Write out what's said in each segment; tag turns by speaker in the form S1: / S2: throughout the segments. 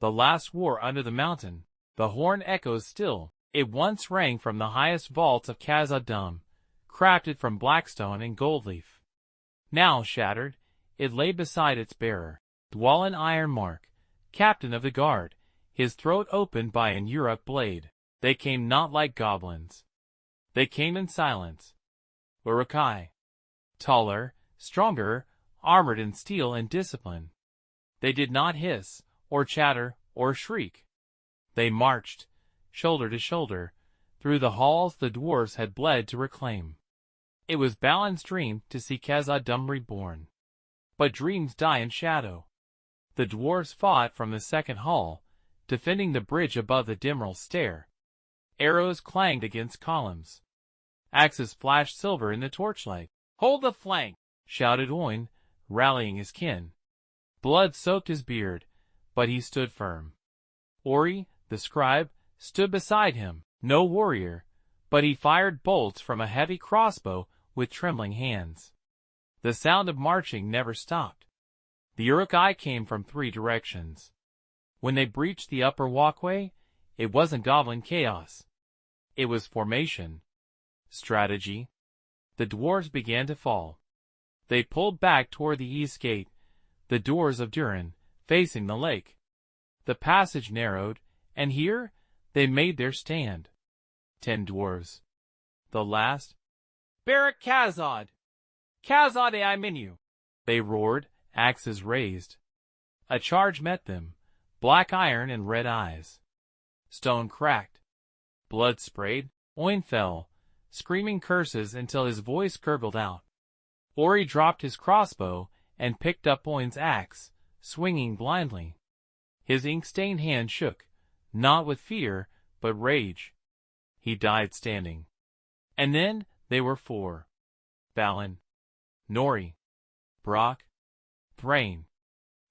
S1: The last war under the mountain. The horn echoes still. It once rang from the highest vaults of Khazad-dûm, crafted from blackstone and gold leaf. Now shattered, it lay beside its bearer, Dwalin Ironmark, captain of the guard, his throat opened by an Uruk blade. They came not like goblins. They came in silence. Uruk-hai. Taller, stronger, armored in steel and discipline. They did not hiss, or chatter, or shriek. They marched, shoulder to shoulder, through the halls the dwarves had bled to reclaim. It was Balin's dream to see Khazad-dûm reborn. But dreams die in shadow. The dwarves fought from the second hall, defending the bridge above the Dimral stair. Arrows clanged against columns. Axes flashed silver in the torchlight. "Hold the flank!" shouted Oin, rallying his kin. Blood soaked his beard, but he stood firm. Ori, the scribe, stood beside him, no warrior, but he fired bolts from a heavy crossbow with trembling hands. The sound of marching never stopped. The Uruk-hai came from 3 directions. When they breached the upper walkway, it wasn't goblin chaos. It was formation. Strategy. The dwarves began to fall. They pulled back toward the east gate, the doors of Durin, facing the lake. The passage narrowed, and here they made their stand. 10 dwarves. The last. "Barak Khazad! Khazad I minu!" They roared, axes raised. A charge met them, black iron and red eyes. Stone cracked. Blood sprayed. Oin fell, screaming curses until his voice gurgled out. Ori dropped his crossbow and picked up Oin's axe, swinging blindly. His ink-stained hand shook, not with fear, but rage. He died standing. And then they were 4. Balin, Nori, Brock, Thrain.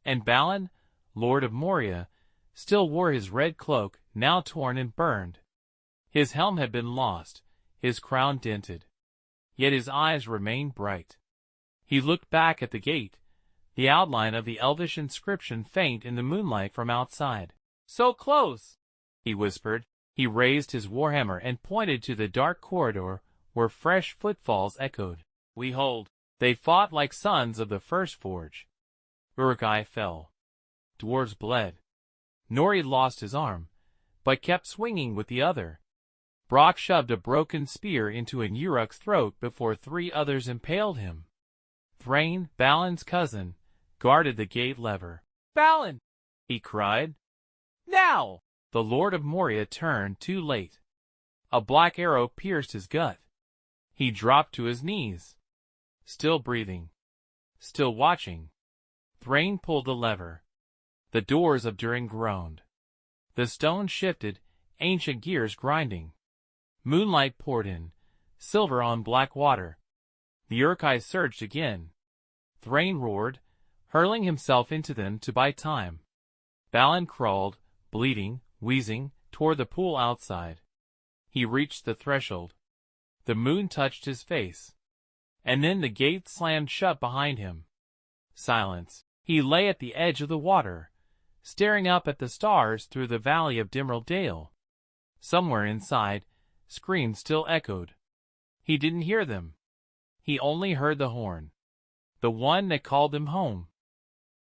S1: And Balin, lord of Moria, still wore his red cloak, now torn and burned. His helm had been lost, his crown dented. Yet his eyes remained bright. He looked back at the gate, the outline of the elvish inscription faint in the moonlight from outside. "So close!" he whispered. He raised his warhammer and pointed to the dark corridor where fresh footfalls echoed. "We hold." They fought like sons of the first forge. Uruk-hai fell. Dwarves bled. Nori lost his arm, but kept swinging with the other. Brock shoved a broken spear into an Uruk's throat before 3 others impaled him. Thrain, Balin's cousin, guarded the gate lever. "Balin!" he cried. "Now!" The Lord of Moria turned too late. A black arrow pierced his gut. He dropped to his knees. Still breathing. Still watching. Thrain pulled the lever. The doors of Durin groaned. The stone shifted, ancient gears grinding. Moonlight poured in, silver on black water. The Uruk-hai surged again. Thrain roared, hurling himself into them to buy time. Balin crawled, bleeding, wheezing, toward the pool outside. He reached the threshold. The moon touched his face. And then the gate slammed shut behind him. Silence. He lay at the edge of the water, staring up at the stars through the valley of Dimral Dale. Somewhere inside, screams still echoed. He didn't hear them. He only heard the horn. The one that called them home.